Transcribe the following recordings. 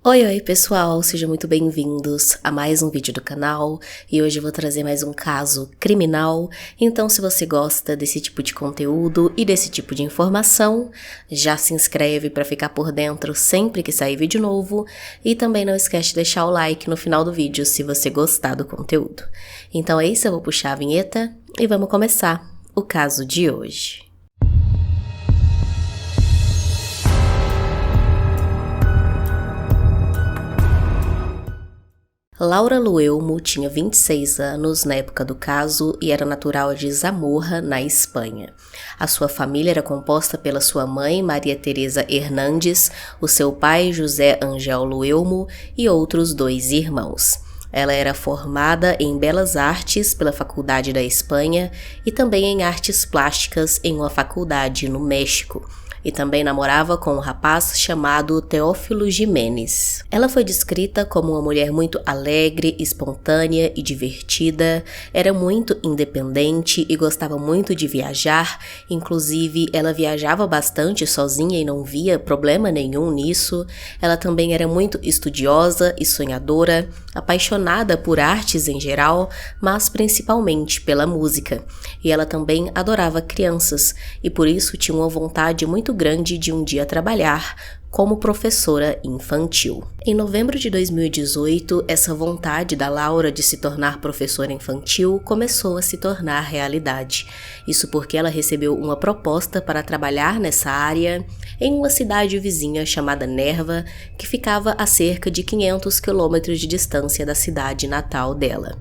Oi pessoal, sejam muito bem-vindos a mais um vídeo do canal e hoje eu vou trazer mais um caso criminal. Então se você gosta desse tipo de conteúdo e desse tipo de informação, já se inscreve para ficar por dentro sempre que sair vídeo novo e também não esquece de deixar o like no final do vídeo se você gostar do conteúdo. Então é isso, eu vou puxar a vinheta e vamos começar o caso de hoje. Laura Luelmo tinha 26 anos na época do caso e era natural de Zamorra, na Espanha. A sua família era composta pela sua mãe, Maria Teresa Hernandes, o seu pai, José Angel Luelmo, e outros 2 irmãos. Ela era formada em Belas Artes pela Faculdade da Espanha e também em Artes Plásticas em uma faculdade no México. E também namorava com um rapaz chamado Teófilo Jiménez. Ela foi descrita como uma mulher muito alegre, espontânea e divertida, era muito independente e gostava muito de viajar, inclusive ela viajava bastante sozinha e não via problema nenhum nisso. Ela também era muito estudiosa e sonhadora, apaixonada por artes em geral, mas principalmente pela música. E ela também adorava crianças e por isso tinha uma vontade muito grande de um dia trabalhar como professora infantil. Em novembro de 2018, essa vontade da Laura de se tornar professora infantil começou a se tornar realidade. Isso porque ela recebeu uma proposta para trabalhar nessa área em uma cidade vizinha chamada Nerva, que ficava a cerca de 500 quilômetros de distância da cidade natal dela.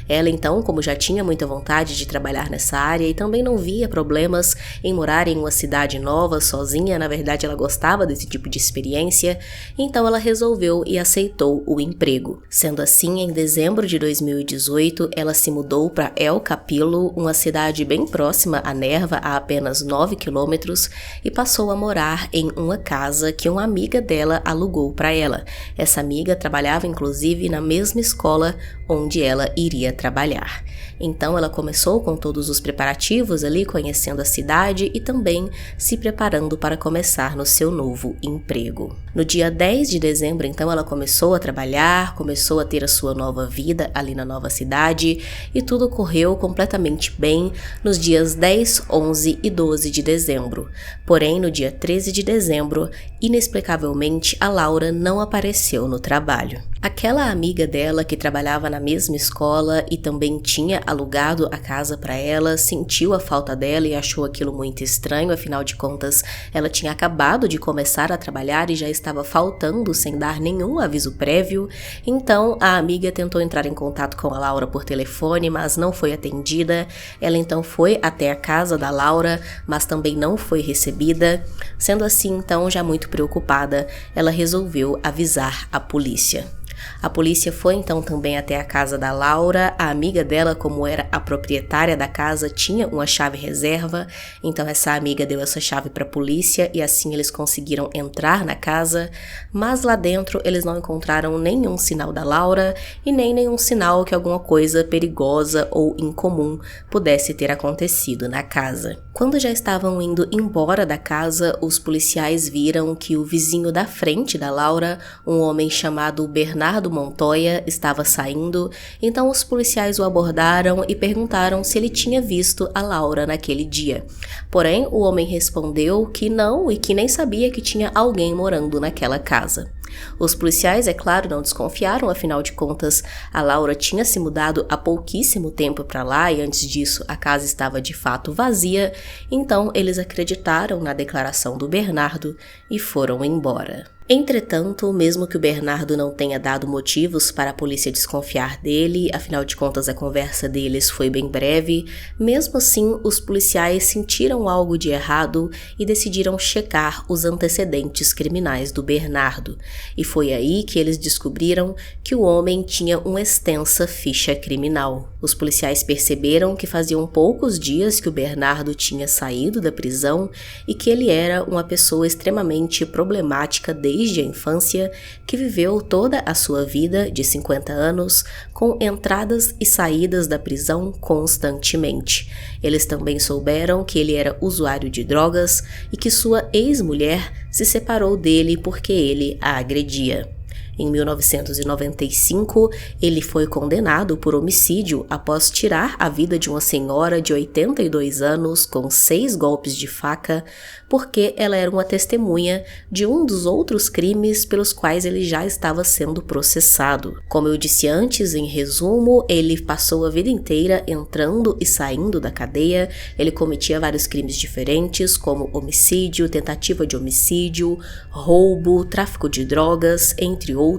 Ela então, como já tinha muita vontade de trabalhar nessa área e também não via problemas em morar em uma cidade nova sozinha, na verdade ela gostava desse tipo de experiência, então ela resolveu e aceitou o emprego. Sendo assim, em dezembro de 2018, ela se mudou para El Capilo, uma cidade bem próxima a Nerva, a apenas 9 quilômetros, e passou a morar em uma casa que uma amiga dela alugou para ela. Essa amiga trabalhava inclusive na mesma escola onde ela iria trabalhar. Então ela começou com todos os preparativos ali, conhecendo a cidade e também se preparando para começar no seu novo emprego. No dia 10 de dezembro, então, ela começou a trabalhar, começou a ter a sua nova vida ali na nova cidade e tudo correu completamente bem nos dias 10, 11 e 12 de dezembro. Porém, no dia 13 de dezembro, inexplicavelmente, a Laura não apareceu no trabalho. Aquela amiga dela que trabalhava na mesma escola e também tinha alugado a casa para ela, sentiu a falta dela e achou aquilo muito estranho, afinal de contas, ela tinha acabado de começar a trabalhar e já estava faltando sem dar nenhum aviso prévio. Então, a amiga tentou entrar em contato com a Laura por telefone, mas não foi atendida. Ela então foi até a casa da Laura, mas também não foi recebida. Sendo assim, então, já muito preocupada, ela resolveu avisar a polícia. A polícia foi então também até a casa da Laura. A amiga dela, como era a proprietária da casa, tinha uma chave reserva, então essa amiga deu essa chave para a polícia e assim eles conseguiram entrar na casa, mas lá dentro eles não encontraram nenhum sinal da Laura e nem nenhum sinal que alguma coisa perigosa ou incomum pudesse ter acontecido na casa. Quando já estavam indo embora da casa, os policiais viram que o vizinho da frente da Laura, um homem chamado Bernardo Montoya, estava saindo, então os policiais o abordaram e perguntaram se ele tinha visto a Laura naquele dia. Porém, o homem respondeu que não e que nem sabia que tinha alguém morando naquela casa. Os policiais, é claro, não desconfiaram, afinal de contas, a Laura tinha se mudado há pouquíssimo tempo para lá e antes disso a casa estava de fato vazia, então eles acreditaram na declaração do Bernardo e foram embora. Entretanto, mesmo que o Bernardo não tenha dado motivos para a polícia desconfiar dele, afinal de contas a conversa deles foi bem breve, mesmo assim os policiais sentiram algo de errado e decidiram checar os antecedentes criminais do Bernardo. E foi aí que eles descobriram que o homem tinha uma extensa ficha criminal. Os policiais perceberam que faziam poucos dias que o Bernardo tinha saído da prisão e que ele era uma pessoa extremamente problemática desde a infância, que viveu toda a sua vida de 50 anos com entradas e saídas da prisão constantemente. Eles também souberam que ele era usuário de drogas e que sua ex-mulher se separou dele porque ele a agredia. Em 1995, ele foi condenado por homicídio após tirar a vida de uma senhora de 82 anos com 6 golpes de faca, porque ela era uma testemunha de um dos outros crimes pelos quais ele já estava sendo processado. Como eu disse antes, em resumo, ele passou a vida inteira entrando e saindo da cadeia. Ele cometia vários crimes diferentes, como homicídio, tentativa de homicídio, roubo, tráfico de drogas, entre outros.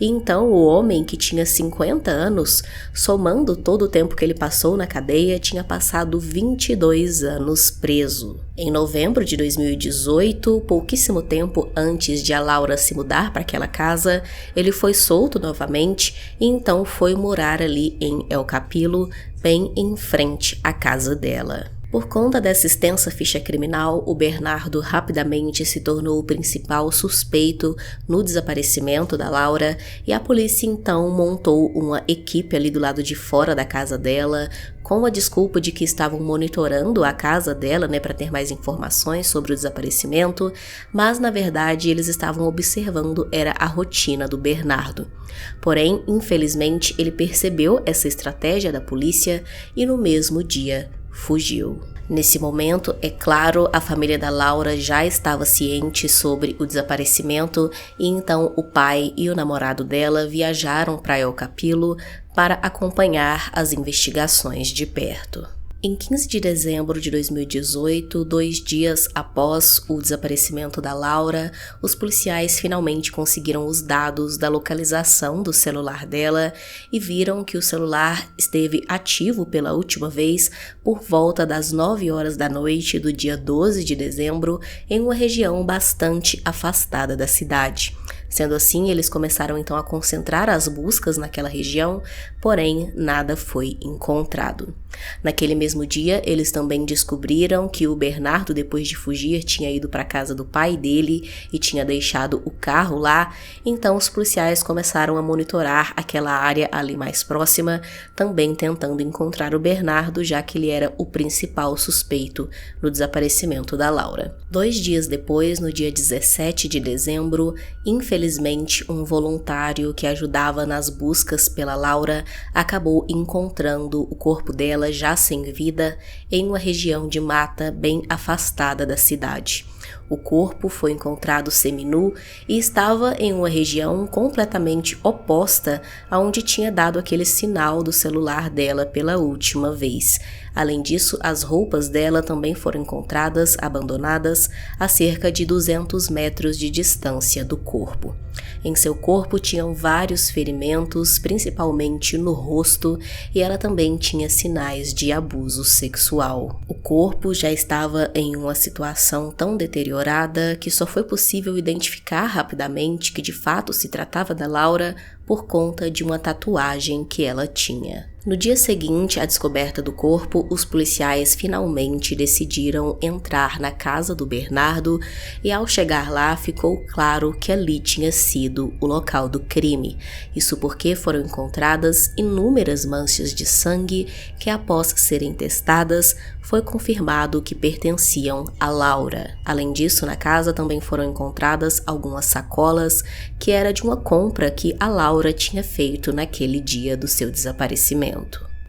E então o homem, que tinha 50 anos, somando todo o tempo que ele passou na cadeia, tinha passado 22 anos preso. Em novembro de 2018, pouquíssimo tempo antes de a Laura se mudar para aquela casa, ele foi solto novamente e então foi morar ali em El Capilo, bem em frente à casa dela. Por conta dessa extensa ficha criminal, o Bernardo rapidamente se tornou o principal suspeito no desaparecimento da Laura e a polícia então montou uma equipe ali do lado de fora da casa dela, com a desculpa de que estavam monitorando a casa dela, para ter mais informações sobre o desaparecimento, mas na verdade eles estavam observando era a rotina do Bernardo. Porém, infelizmente, ele percebeu essa estratégia da polícia e no mesmo dia fugiu. Nesse momento, é claro, a família da Laura já estava ciente sobre o desaparecimento e então o pai e o namorado dela viajaram para El Capilo para acompanhar as investigações de perto. Em 15 de dezembro de 2018, 2 dias após o desaparecimento da Laura, os policiais finalmente conseguiram os dados da localização do celular dela e viram que o celular esteve ativo pela última vez por volta das 9 horas da noite do dia 12 de dezembro em uma região bastante afastada da cidade. Sendo assim, eles começaram então a concentrar as buscas naquela região, porém nada foi encontrado. Naquele mesmo dia, eles também descobriram que o Bernardo, depois de fugir, tinha ido para a casa do pai dele e tinha deixado o carro lá, então os policiais começaram a monitorar aquela área ali mais próxima, também tentando encontrar o Bernardo, já que ele era o principal suspeito no desaparecimento da Laura. 2 dias depois, no dia 17 de dezembro, infelizmente, um voluntário que ajudava nas buscas pela Laura acabou encontrando o corpo dela já sem vida em uma região de mata bem afastada da cidade. O corpo foi encontrado seminu e estava em uma região completamente oposta aonde tinha dado aquele sinal do celular dela pela última vez. Além disso, as roupas dela também foram encontradas abandonadas a cerca de 200 metros de distância do corpo. Em seu corpo tinham vários ferimentos, principalmente no rosto, e ela também tinha sinais de abuso sexual. O corpo já estava em uma situação tão deteriorada que só foi possível identificar rapidamente que de fato se tratava da Laura por conta de uma tatuagem que ela tinha. No dia seguinte à descoberta do corpo, os policiais finalmente decidiram entrar na casa do Bernardo e ao chegar lá ficou claro que ali tinha sido o local do crime. Isso porque foram encontradas inúmeras manchas de sangue que após serem testadas foi confirmado que pertenciam a Laura. Além disso, na casa também foram encontradas algumas sacolas que era de uma compra que a Laura tinha feito naquele dia do seu desaparecimento.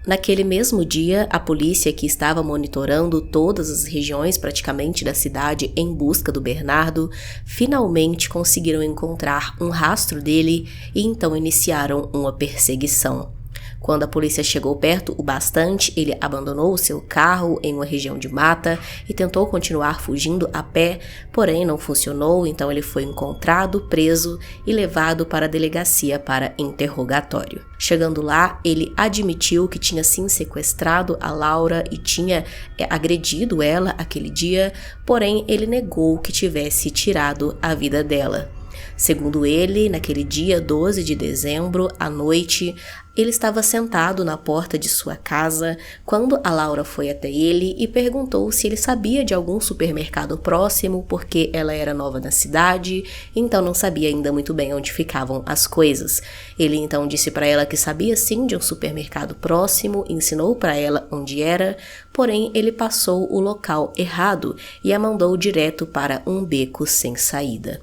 Naquele mesmo dia, a polícia que estava monitorando todas as regiões praticamente da cidade em busca do Bernardo, finalmente conseguiram encontrar um rastro dele e então iniciaram uma perseguição. Quando a polícia chegou perto o bastante, ele abandonou o seu carro em uma região de mata e tentou continuar fugindo a pé, porém não funcionou, então ele foi encontrado, preso e levado para a delegacia para interrogatório. Chegando lá, ele admitiu que tinha sim sequestrado a Laura e tinha agredido ela aquele dia, porém ele negou que tivesse tirado a vida dela. Segundo ele, naquele dia 12 de dezembro, à noite, ele estava sentado na porta de sua casa quando a Laura foi até ele e perguntou se ele sabia de algum supermercado próximo, porque ela era nova na cidade, então não sabia ainda muito bem onde ficavam as coisas. Ele então disse para ela que sabia sim de um supermercado próximo, ensinou para ela onde era, porém ele passou o local errado e a mandou direto para um beco sem saída.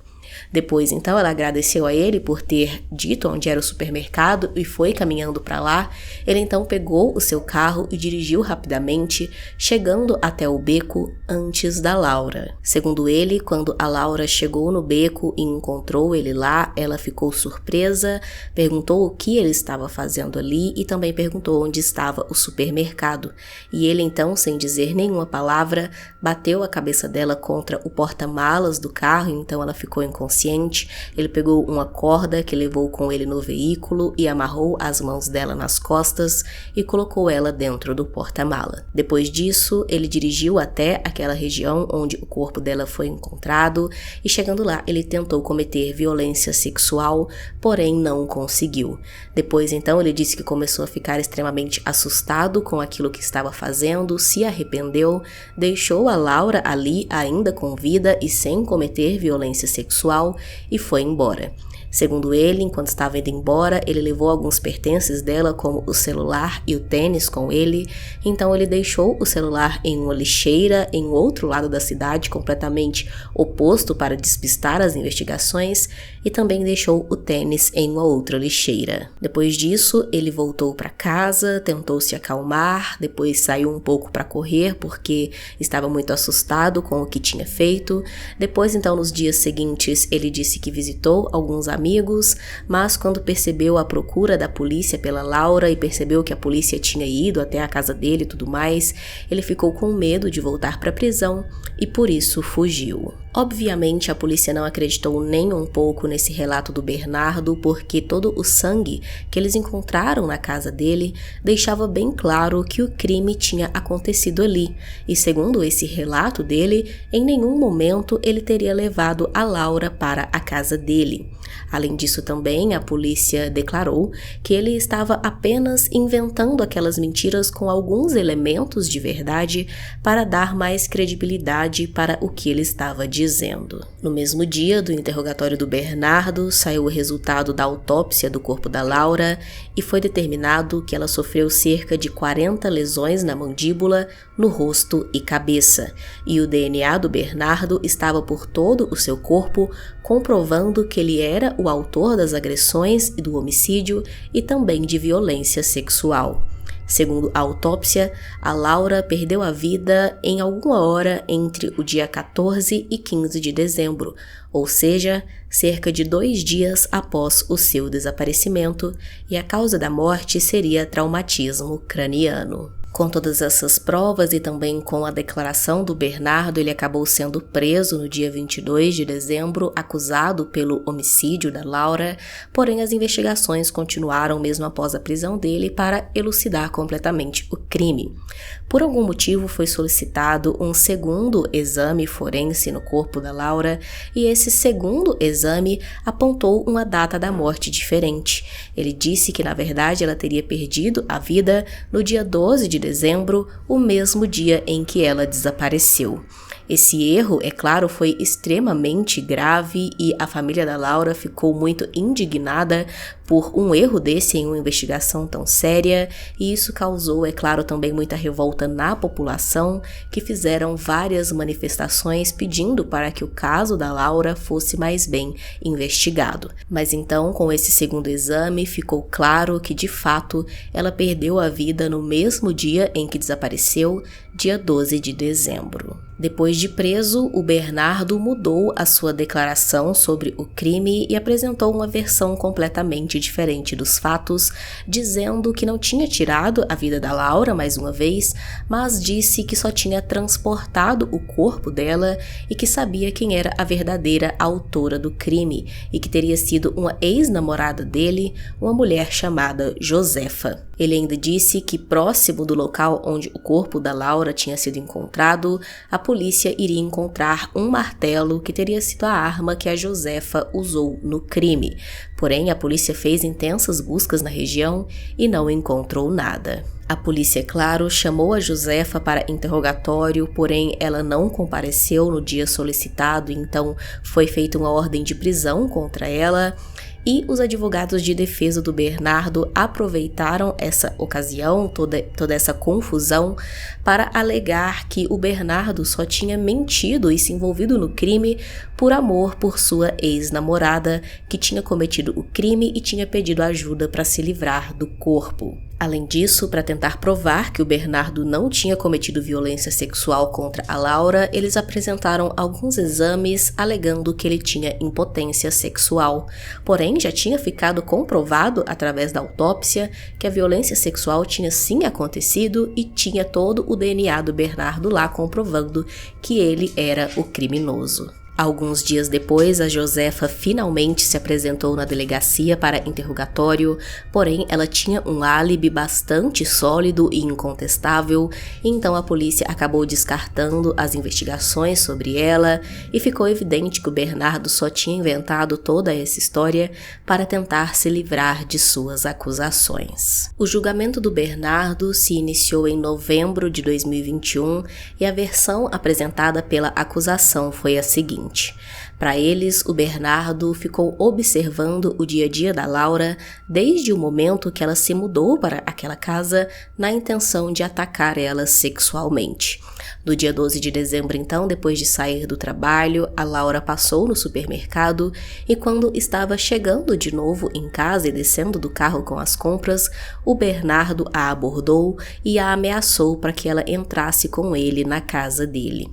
Depois, então, ela agradeceu a ele por ter dito onde era o supermercado e foi caminhando para lá. Ele então pegou o seu carro e dirigiu rapidamente, chegando até o beco antes da Laura. Segundo ele, quando a Laura chegou no beco e encontrou ele lá, ela ficou surpresa, perguntou o que ele estava fazendo ali e também perguntou onde estava o supermercado. E ele então, sem dizer nenhuma palavra, bateu a cabeça dela contra o porta-malas do carro, então ela ficou inconsciente. Ele pegou uma corda que levou com ele no veículo e amarrou as mãos dela nas costas e colocou ela dentro do porta-mala. Depois disso, ele dirigiu até aquela região onde o corpo dela foi encontrado e, chegando lá, ele tentou cometer violência sexual, porém não conseguiu. Depois, então, ele disse que começou a ficar extremamente assustado com aquilo que estava fazendo, se arrependeu, deixou a Laura ali ainda com vida e sem cometer violência sexual e foi embora. Segundo ele, enquanto estava indo embora, ele levou alguns pertences dela, como o celular e o tênis com ele. Então ele deixou o celular em uma lixeira em outro lado da cidade, completamente oposto para despistar as investigações, e também deixou o tênis em uma outra lixeira. Depois disso, ele voltou para casa, tentou se acalmar, depois saiu um pouco para correr porque estava muito assustado com o que tinha feito. Depois, então, nos dias seguintes, ele disse que visitou alguns amigos, mas quando percebeu a procura da polícia pela Laura e percebeu que a polícia tinha ido até a casa dele e tudo mais, ele ficou com medo de voltar para a prisão e por isso fugiu. Obviamente, a polícia não acreditou nem um pouco nesse relato do Bernardo, porque todo o sangue que eles encontraram na casa dele deixava bem claro que o crime tinha acontecido ali. E segundo esse relato dele, em nenhum momento ele teria levado a Laura para a casa dele. Além disso, também a polícia declarou que ele estava apenas inventando aquelas mentiras com alguns elementos de verdade para dar mais credibilidade para o que ele estava dizendo. No mesmo dia do interrogatório do Bernardo, saiu o resultado da autópsia do corpo da Laura e foi determinado que ela sofreu cerca de 40 lesões na mandíbula, no rosto e cabeça, e o DNA do Bernardo estava por todo o seu corpo, comprovando que ele era o autor das agressões e do homicídio e também de violência sexual. Segundo a autópsia, a Laura perdeu a vida em alguma hora entre o dia 14 e 15 de dezembro, ou seja, cerca de 2 dias após o seu desaparecimento, e a causa da morte seria traumatismo craniano. Com todas essas provas e também com a declaração do Bernardo, ele acabou sendo preso no dia 22 de dezembro, acusado pelo homicídio da Laura, porém as investigações continuaram mesmo após a prisão dele para elucidar completamente o crime. Por algum motivo foi solicitado um segundo exame forense no corpo da Laura e esse segundo exame apontou uma data da morte diferente. Ele disse que na verdade ela teria perdido a vida no dia 12 de dezembro, o mesmo dia em que ela desapareceu. Esse erro, é claro, foi extremamente grave e a família da Laura ficou muito indignada por um erro desse em uma investigação tão séria, e isso causou, é claro, também muita revolta na população, que fizeram várias manifestações pedindo para que o caso da Laura fosse mais bem investigado. Mas então, com esse segundo exame, ficou claro que, de fato, ela perdeu a vida no mesmo dia em que desapareceu, dia 12 de dezembro. Depois de preso, o Bernardo mudou a sua declaração sobre o crime e apresentou uma versão completamente diferente dos fatos, dizendo que não tinha tirado a vida da Laura mais uma vez, mas disse que só tinha transportado o corpo dela e que sabia quem era a verdadeira autora do crime e que teria sido uma ex-namorada dele, uma mulher chamada Josefa. Ele ainda disse que próximo do local onde o corpo da Laura tinha sido encontrado, a polícia iria encontrar um martelo que teria sido a arma que a Josefa usou no crime. Porém, a polícia fez intensas buscas na região e não encontrou nada. A polícia, claro, chamou a Josefa para interrogatório, porém ela não compareceu no dia solicitado, então foi feita uma ordem de prisão contra ela. e os advogados de defesa do Bernardo aproveitaram essa ocasião, toda essa confusão, para alegar que o Bernardo só tinha mentido e se envolvido no crime por amor por sua ex-namorada, que tinha cometido o crime e tinha pedido ajuda para se livrar do corpo. Além disso, para tentar provar que o Bernardo não tinha cometido violência sexual contra a Laura, eles apresentaram alguns exames alegando que ele tinha impotência sexual. Porém, já tinha ficado comprovado através da autópsia que a violência sexual tinha sim acontecido e tinha todo o DNA do Bernardo lá comprovando que ele era o criminoso. Alguns dias depois, a Josefa finalmente se apresentou na delegacia para interrogatório, porém ela tinha um álibi bastante sólido e incontestável, então a polícia acabou descartando as investigações sobre ela e ficou evidente que o Bernardo só tinha inventado toda essa história para tentar se livrar de suas acusações. O julgamento do Bernardo se iniciou em novembro de 2021 e a versão apresentada pela acusação foi a seguinte. Para eles, o Bernardo ficou observando o dia a dia da Laura desde o momento que ela se mudou para aquela casa na intenção de atacar ela sexualmente. No dia 12 de dezembro, então, depois de sair do trabalho, a Laura passou no supermercado e quando estava chegando de novo em casa e descendo do carro com as compras, o Bernardo a abordou e a ameaçou para que ela entrasse com ele na casa dele.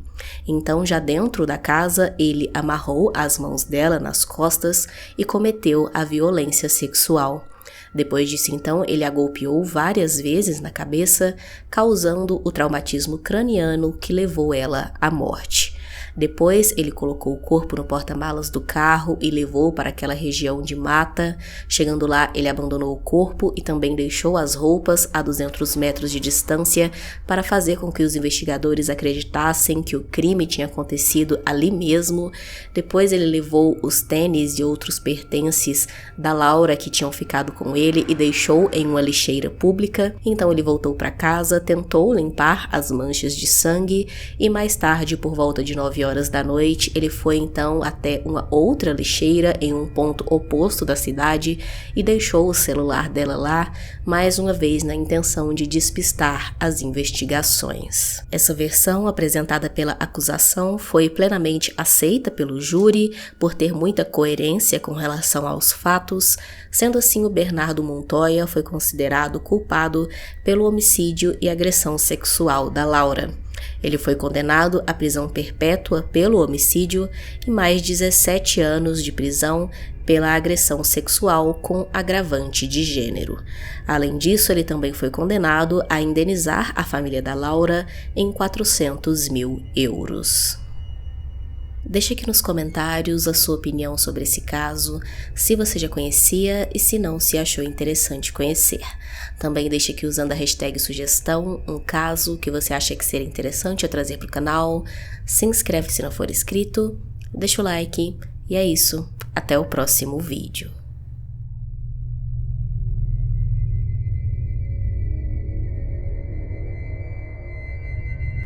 Então, já dentro da casa, ele amarrou as mãos dela nas costas e cometeu a violência sexual. Depois disso, então, ele a golpeou várias vezes na cabeça, causando o traumatismo craniano que levou ela à morte. Depois, ele colocou o corpo no porta-malas do carro e levou para aquela região de mata. Chegando lá, ele abandonou o corpo e também deixou as roupas a 200 metros de distância para fazer com que os investigadores acreditassem que o crime tinha acontecido ali mesmo. Depois, ele levou os tênis e outros pertences da Laura que tinham ficado com ele e deixou em uma lixeira pública. Então, ele voltou para casa, tentou limpar as manchas de sangue e mais tarde, por volta de 9 horas da noite, ele foi então até uma outra lixeira em um ponto oposto da cidade e deixou o celular dela lá, mais uma vez na intenção de despistar as investigações. Essa versão apresentada pela acusação foi plenamente aceita pelo júri por ter muita coerência com relação aos fatos, sendo assim o Bernardo Montoya foi considerado culpado pelo homicídio e agressão sexual da Laura. Ele foi condenado à prisão perpétua pelo homicídio e mais 17 anos de prisão pela agressão sexual com agravante de gênero. Além disso, ele também foi condenado a indenizar a família da Laura em 400 mil euros. Deixe aqui nos comentários a sua opinião sobre esse caso, se você já conhecia e se não, se achou interessante conhecer. Também deixe aqui usando a hashtag sugestão um caso que você acha que seria interessante eu trazer para o canal. Se inscreve se não for inscrito, deixa o like e é isso. Até o próximo vídeo.